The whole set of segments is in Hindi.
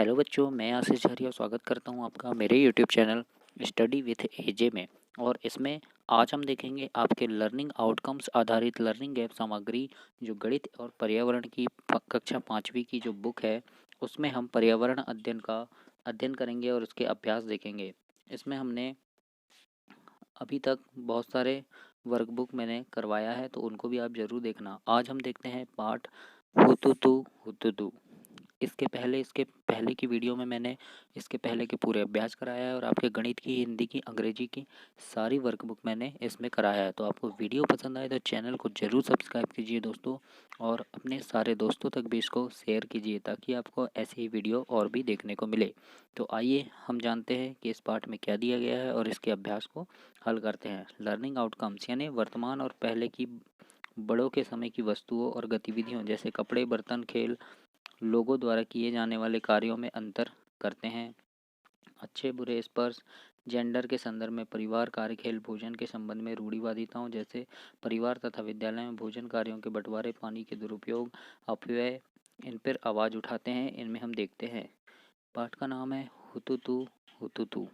हेलो बच्चों, मैं आशीष झारिया स्वागत करता हूं आपका मेरे यूट्यूब चैनल स्टडी विथ एजे में। और इसमें आज हम देखेंगे आपके लर्निंग आउटकम्स आधारित लर्निंग गैप सामग्री जो गणित और पर्यावरण की कक्षा 5वीं की जो बुक है उसमें हम पर्यावरण अध्ययन करेंगे और उसके अभ्यास देखेंगे। इसमें हमने अभी तक बहुत सारे वर्कबुक मैंने करवाया है, तो उनको भी आप ज़रूर देखना। आज हम देखते हैं पार्ट हुतुतु। इसके पहले की वीडियो में मैंने इसके पहले के पूरे अभ्यास कराया है और आपके गणित की, हिंदी की, अंग्रेजी की सारी वर्कबुक मैंने इसमें कराया है। तो आपको वीडियो पसंद आए तो चैनल को ज़रूर सब्सक्राइब कीजिए दोस्तों, और अपने सारे दोस्तों तक भी इसको शेयर कीजिए ताकि आपको ऐसी ही वीडियो और भी देखने को मिले। तो आइए हम जानते हैं कि इस पार्ट में क्या दिया गया है और इसके अभ्यास को हल करते हैं। लर्निंग आउटकम्स यानी वर्तमान और पहले की बड़ों के समय की वस्तुओं और गतिविधियों जैसे कपड़े, बर्तन, खेल, लोगों द्वारा किए जाने वाले कार्यों में अंतर करते हैं। अच्छे बुरे स्पर्श, जेंडर के संदर्भ में परिवार, कार्य, खेल, भोजन के संबंध में रूढ़िवादिताओं जैसे परिवार तथा विद्यालय में भोजन कार्यों के बंटवारे, पानी के दुरुपयोग, अपव्यय, इन पर आवाज़ उठाते हैं। इनमें हम देखते हैं। पाठ का नाम है हुतुतु हुतुतु।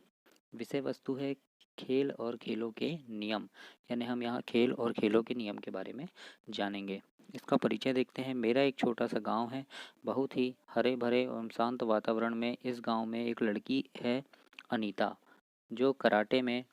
विषय वस्तु है खेल और खेलों के नियम, यानी हम यहाँ खेल और खेलों के नियम के बारे में जानेंगे। इसका परिचय देखते हैं। मेरा एक छोटा सा गांव है, बहुत ही हरे भरे एवं शांत वातावरण में। इस गांव में एक लड़की है, अनीता, जो कराटे में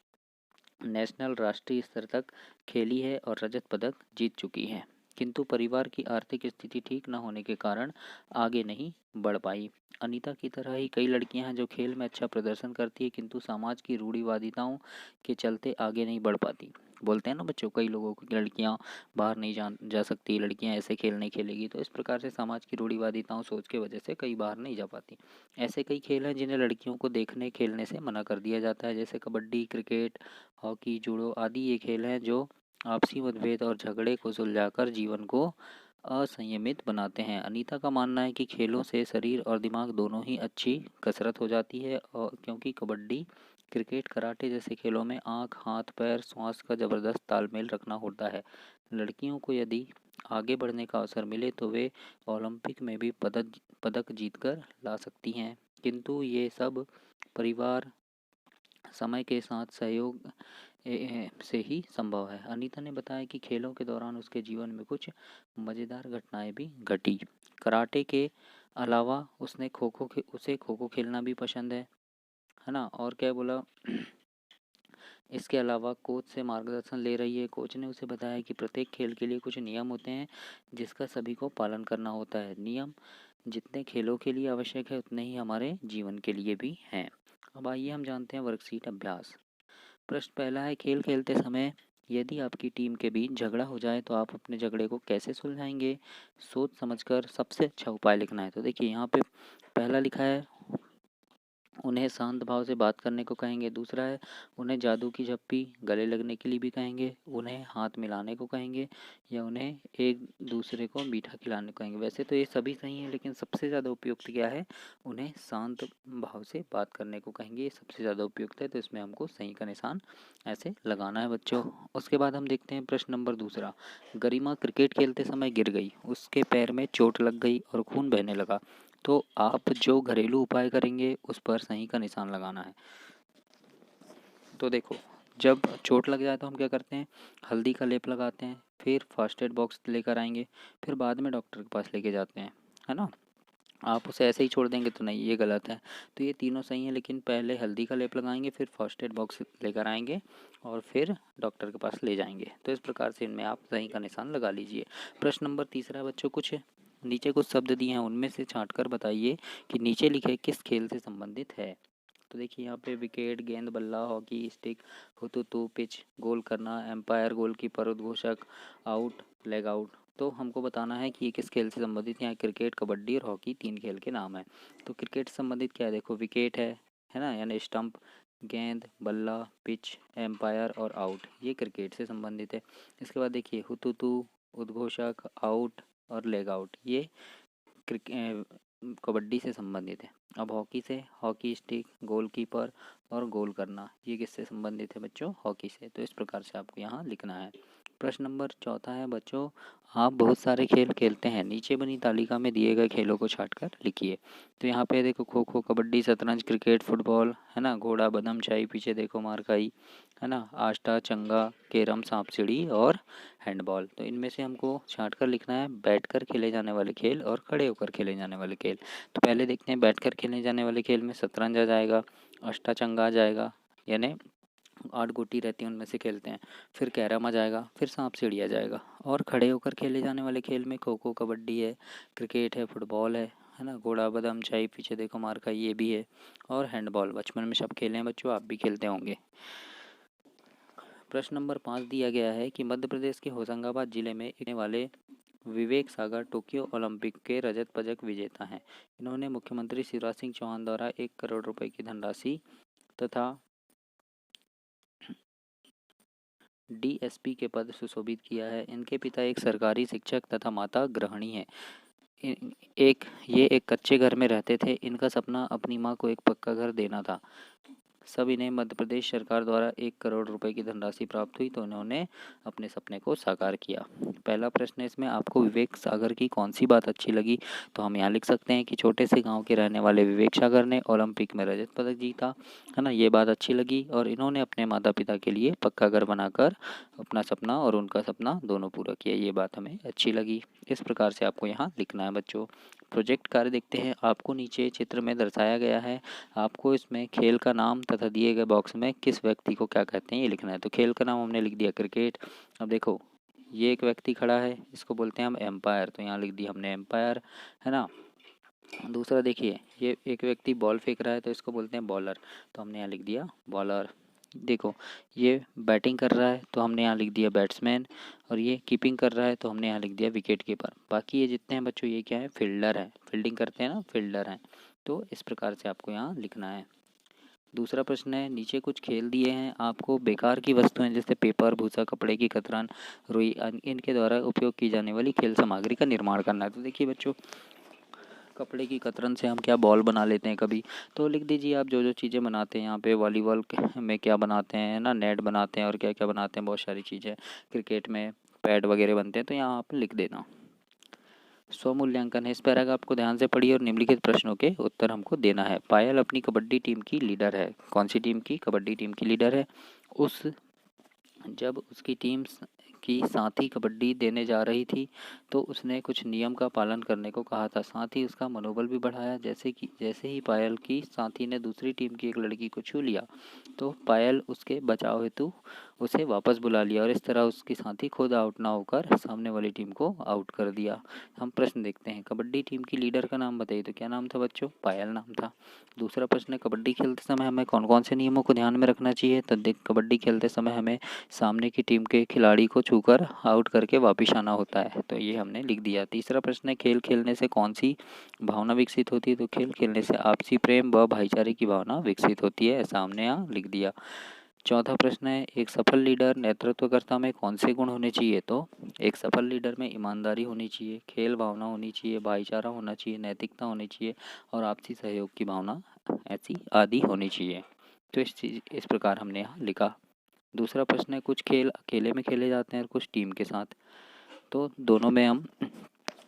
नेशनल राष्ट्रीय स्तर तक खेली है और रजत पदक जीत चुकी है, किंतु परिवार की आर्थिक स्थिति ठीक न होने के कारण आगे नहीं बढ़ पाई। अनीता की तरह ही कई लड़कियां हैं जो खेल में अच्छा प्रदर्शन करती है, किंतु समाज की रूढ़िवादिताओं के चलते आगे नहीं बढ़ पाती। बोलते हैं ना बच्चों, कई लोगों की लड़कियां बाहर नहीं जा सकती, लड़कियां ऐसे खेल नहीं खेलेगी। तो इस प्रकार से समाज की रूढ़िवादिताओं सोच के वजह से कई बाहर नहीं जा पाती। ऐसे कई खेल हैं जिन्हें लड़कियों को देखने खेलने से मना कर दिया जाता है, जैसे कबड्डी, क्रिकेट, हॉकी, जूडो आदि। ये खेल हैं जो आपसी मतभेद और झगड़े को सुलझाकर जीवन को असंयमित बनाते हैं। अनीता का मानना है कि खेलों से शरीर और दिमाग दोनों ही अच्छी कसरत हो जाती है, और क्योंकि कबड्डी, क्रिकेट, कराटे जैसे खेलों में आँख, हाथ, पैर, श्वास का ज़बरदस्त तालमेल रखना होता है। लड़कियों को यदि आगे बढ़ने का अवसर मिले तो वे ओलंपिक में भी पदक जीतकर ला सकती हैं, किंतु ये सब परिवार, समय के साथ सहयोग से ही संभव है। अनीता ने बताया कि खेलों के दौरान उसके जीवन में कुछ मज़ेदार घटनाएं भी घटी। कराटे के अलावा उसे खो खो खेलना भी पसंद है ना। और क्या बोला, इसके अलावा कोच से मार्गदर्शन ले रही है। कोच ने उसे बताया कि प्रत्येक खेल के लिए कुछ नियम होते हैं जिसका सभी को पालन करना होता है। नियम जितने खेलों के लिए आवश्यक है उतने ही हमारे जीवन के लिए भी हैं। अब आइए हम जानते हैं वर्कशीट अभ्यास। प्रश्न पहला है, खेल खेलते समय यदि आपकी टीम के बीच झगड़ा हो जाए तो आप अपने झगड़े को कैसे सुलझाएंगे? सोच समझकर सबसे अच्छा उपाय लिखना है। तो देखिए यहाँ पे पहला लिखा है, उन्हें शांत भाव से बात करने को कहेंगे। दूसरा है, उन्हें जादू की झप्पी गले लगने के लिए भी कहेंगे। उन्हें हाथ मिलाने को कहेंगे, या उन्हें एक दूसरे को मीठा खिलाने को कहेंगे। वैसे तो ये सभी सही हैं, लेकिन सबसे ज़्यादा उपयुक्त क्या है, उन्हें शांत भाव से बात करने को कहेंगे। ये सबसे ज़्यादा उपयुक्त है, तो इसमें हमको सही का निशान ऐसे लगाना है बच्चों। उसके बाद हम देखते हैं प्रश्न नंबर दूसरा। गरिमा क्रिकेट खेलते समय गिर गई, उसके पैर में चोट लग गई और खून बहने लगा। तो आप जो घरेलू उपाय करेंगे उस पर सही का निशान लगाना है। तो देखो, जब चोट लग जाए तो हम क्या करते हैं, हल्दी का लेप लगाते हैं, फिर फर्स्ट एड बॉक्स लेकर आएंगे, फिर बाद में डॉक्टर के पास लेके जाते हैं, है ना। आप उसे ऐसे ही छोड़ देंगे तो नहीं, ये गलत है। तो ये तीनों सही है, लेकिन पहले हल्दी का लेप लगाएंगे, फिर फर्स्ट एड बॉक्स लेकर आएंगे और फिर डॉक्टर के पास ले जाएंगे। तो इस प्रकार से इनमें आप सही का निशान लगा लीजिए। प्रश्न नंबर तीसरा बच्चों, नीचे कुछ शब्द दिए हैं, उनमें से छांटकर बताइए कि नीचे लिखे किस खेल से संबंधित है। तो देखिए यहाँ पे विकेट, गेंद, बल्ला, हॉकी स्टिक, हुतुतु, पिच, गोल करना, एम्पायर, गोलकीपर, उद्घोषक, आउट, लेग आउट। तो हमको बताना है कि ये किस खेल से संबंधित है। यहाँ क्रिकेट, कबड्डी और हॉकी 3 खेल के नाम है। तो क्रिकेट से संबंधित क्या है, देखो विकेट है ना, यानी स्टंप, गेंद, बल्ला, पिच, एम्पायर और आउट, ये क्रिकेट से संबंधित है। इसके बाद देखिए हुतुतु, उद्घोषक, आउट और लेग आउट, ये कबड्डी से संबंधित है। अब हॉकी से, हॉकी स्टिक, गोलकीपर और गोल करना, ये किससे संबंधित है बच्चों, हॉकी से। तो इस प्रकार से आपको यहाँ लिखना है। प्रश्न नंबर 4 है बच्चों, आप बहुत सारे खेल खेलते हैं, नीचे बनी तालिका में दिए गए खेलों को छांटकर लिखिए। तो यहाँ पे देखो खो खो, कबड्डी, शतरंज, क्रिकेट, फुटबॉल, है ना, घोड़ा, बदम, चाई, पीछे देखो मारकाई, है ना, आष्टा, चंगा, कैरम, सांप सीढ़ी और हैंडबॉल। तो इनमें से हमको छांटकर लिखना है बैठकर खेले जाने वाले खेल और खड़े होकर खेले जाने वाले खेल। तो पहले देखते हैं बैठकर खेले जाने वाले खेल में शतरंज आ जाएगा, अष्टा चंगा आ जाएगा, यानी 8 गोटी रहती है उनमें से खेलते हैं, फिर कैरम आ जाएगा, फिर सांप सीढ़ी आ जाएगा। और खड़े होकर खेले जाने वाले खेल में खो खो, कबड्डी है, क्रिकेट है, फुटबॉल है ना, घोड़ा, बदम, चाई, पीछे देखो मारका, ये भी है, और हैंडबॉल बचपन में सब खेले हैं बच्चों, आप भी खेलते होंगे। प्रश्न नंबर 5 दिया गया है कि मध्य प्रदेश के होशंगाबाद जिले में रहने वाले विवेक सागर टोक्यो ओलंपिक के रजत पदक विजेता हैं। इन्होंने मुख्यमंत्री शिवराज सिंह चौहान द्वारा 1 करोड़ रुपए की धनराशि तथा डीएसपी के पद सुशोभित किया है। इनके पिता एक सरकारी शिक्षक तथा माता गृहिणी है। ये एक कच्चे घर में रहते थे। इनका सपना अपनी माँ को एक पक्का घर देना था। सब इन्हें मध्य प्रदेश सरकार द्वारा 1 करोड़ रुपए की धनराशि प्राप्त हुई तो इन्होंने अपने सपने को साकार किया। पहला प्रश्न है इसमें, आपको विवेक सागर की कौन सी बात अच्छी लगी? तो हम यहाँ लिख सकते हैं कि छोटे से गांव के रहने वाले विवेक सागर ने ओलंपिक में रजत पदक जीता, है ना, ये बात अच्छी लगी। और इन्होंने अपने माता पिता के लिए पक्का घर बनाकर अपना सपना और उनका सपना दोनों पूरा किया, ये बात हमें अच्छी लगी। इस प्रकार से आपको यहाँ लिखना है बच्चों। प्रोजेक्ट कार्य देखते हैं, आपको नीचे चित्र में दर्शाया गया है। आपको इसमें खेल का नाम तथा दिए गए बॉक्स में किस व्यक्ति को क्या कहते हैं ये लिखना है। तो खेल का नाम हमने लिख दिया क्रिकेट। अब देखो ये एक व्यक्ति खड़ा है, इसको बोलते हैं हम एम्पायर, तो यहाँ लिख दिया हमने एम्पायर, है ना। दूसरा देखिए, ये एक व्यक्ति बॉल फेंक रहा है तो इसको बोलते हैं बॉलर, तो हमने यहाँ लिख दिया बॉलर। देखो ये बैटिंग कर रहा है तो हमने यहाँ लिख दिया बैट्समैन, और ये कीपिंग कर रहा है तो हमने यहाँ लिख दिया विकेट कीपर। बाकी ये जितने हैं बच्चों ये क्या है, फील्डर है, फील्डिंग करते हैं ना, फील्डर हैं। तो इस प्रकार से आपको यहाँ लिखना है। दूसरा प्रश्न है, नीचे कुछ खेल दिए हैं, आपको बेकार की वस्तुएं जैसे पेपर, भूसा, कपड़े की कतरन, रुई इनके द्वारा उपयोग की जाने वाली खेल सामग्री का निर्माण करना है। तो देखिए बच्चों, कपड़े की कतरन से हम क्या बॉल बना लेते हैं कभी, तो लिख दीजिए आप जो जो चीज़ें बनाते हैं यहाँ पे। वॉलीबॉल में क्या बनाते हैं ना, नेट बनाते हैं और क्या क्या बनाते हैं, बहुत सारी चीज़ें। क्रिकेट में पैड वगैरह बनते हैं, तो यहाँ आप लिख देना। स्वमूल्यांकन है, इस पैराग्राफ को ध्यान से पढ़िए और निम्नलिखित प्रश्नों के उत्तर हमको देना है। पायल अपनी कबड्डी टीम की लीडर है, कौन सी टीम की? कबड्डी टीम की लीडर है। जब उसकी टीम की साथी कबड्डी देने जा रही थी तो उसने कुछ नियम का पालन करने को कहा था, साथ ही उसका मनोबल भी बढ़ाया। जैसे ही पायल की साथी ने दूसरी टीम की एक लड़की को छू लिया तो पायल उसके बचाव हेतु उसे वापस बुला लिया और इस तरह उसकी साथी खुद आउट ना होकर सामने वाली टीम को आउट कर दिया। हम प्रश्न देखते हैं, कबड्डी टीम की लीडर का नाम बताइए। तो क्या नाम था बच्चों? पायल नाम था। दूसरा प्रश्न है, कबड्डी खेलते समय हमें कौन कौन से नियमों को ध्यान में रखना चाहिए? तो देख, कबड्डी खेलते समय हमें सामने की टीम के खिलाड़ी को छूकर आउट करके वापिस आना होता है, तो ये हमने लिख दिया। तीसरा प्रश्न है, खेल खेलने से कौन सी भावना विकसित होती है? तो खेल खेलने से आपसी प्रेम व भाईचारे की भावना विकसित होती है, ऐसा हमने यहाँ लिख दिया। चौथा प्रश्न है, एक सफल लीडर नेतृत्वकर्ता में कौन से गुण होने चाहिए? तो एक सफल लीडर में ईमानदारी होनी चाहिए, खेल भावना होनी चाहिए, भाईचारा होना चाहिए, नैतिकता होनी चाहिए और आपसी सहयोग की भावना ऐसी आदि होनी चाहिए। तो इस प्रकार हमने यहाँ लिखा। दूसरा प्रश्न है, कुछ खेल अकेले में खेले जाते हैं और कुछ टीम के साथ, तो दोनों में हम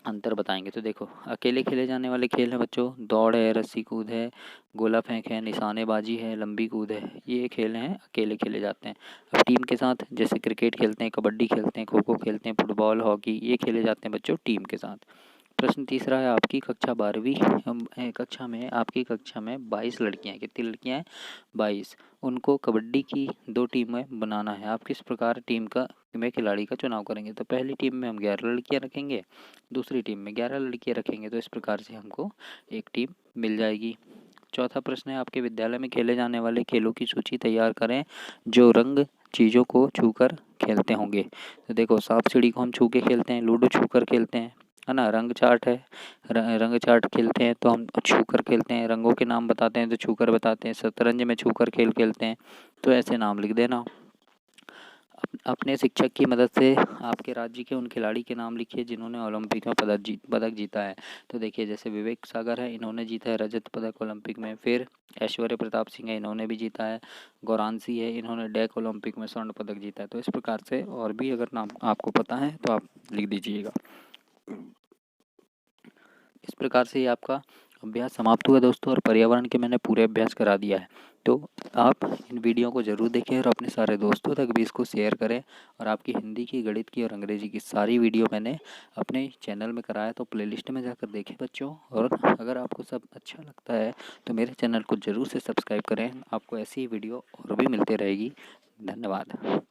अंतर बताएंगे। तो देखो, अकेले खेले जाने वाले खेल हैं बच्चों, दौड़ है, रस्सी कूद है, गोला फेंक है, निशानेबाजी है, लंबी कूद है, ये खेल हैं अकेले खेले जाते हैं। अब टीम के साथ जैसे क्रिकेट खेलते हैं, कबड्डी खेलते हैं, खो खो खेलते हैं, फुटबॉल, हॉकी, ये खेले जाते हैं बच्चों टीम के साथ। प्रश्न तीसरा है, आपकी कक्षा 12वीं आपकी कक्षा में 22 लड़कियां हैं, कितनी लड़कियां हैं? 22। उनको कबड्डी की 2 टीमें बनाना है, आप किस प्रकार टीम में खिलाड़ी का चुनाव करेंगे? तो पहली टीम में हम 11 लड़कियां रखेंगे, दूसरी टीम में 11 लड़कियां रखेंगे, तो इस प्रकार से हमको एक टीम मिल जाएगी। चौथा प्रश्न है, आपके विद्यालय में खेले जाने वाले खेलों की सूची तैयार करें जो रंग चीज़ों को छूकर खेलते होंगे। तो देखो, सांप सीढ़ी को हम छू के खेलते हैं, लूडो छू कर खेलते हैं, है ना, रंग चार्ट है, रंग चार्ट खेलते हैं तो हम छू कर खेलते हैं, रंगों के नाम बताते हैं तो छू कर बताते हैं, शतरंज में छू कर खेल खेलते हैं, तो ऐसे नाम लिख देना। अपने शिक्षक की मदद से आपके राज्य के उन खिलाड़ी के नाम लिखिए जिन्होंने ओलंपिक में पदक जीता है। तो देखिए जैसे विवेक सागर है, इन्होंने जीता है रजत पदक ओलंपिक में। फिर ऐश्वर्य प्रताप सिंह है, इन्होंने भी जीता है। गौरांशी है, इन्होंने डेक ओलंपिक में स्वर्ण पदक जीता है। तो इस प्रकार से और भी अगर नाम आपको पता है तो आप लिख दीजिएगा। इस प्रकार से ये आपका अभ्यास समाप्त हुआ दोस्तों, और पर्यावरण के मैंने पूरे अभ्यास करा दिया है। तो आप इन वीडियो को ज़रूर देखें और अपने सारे दोस्तों तक भी इसको शेयर करें। और आपकी हिंदी की, गणित की और अंग्रेजी की सारी वीडियो मैंने अपने चैनल में कराया, तो प्लेलिस्ट में जाकर देखें बच्चों। और अगर आपको सब अच्छा लगता है तो मेरे चैनल को ज़रूर से सब्सक्राइब करें, आपको ऐसी ही वीडियो और भी मिलती रहेगी। धन्यवाद।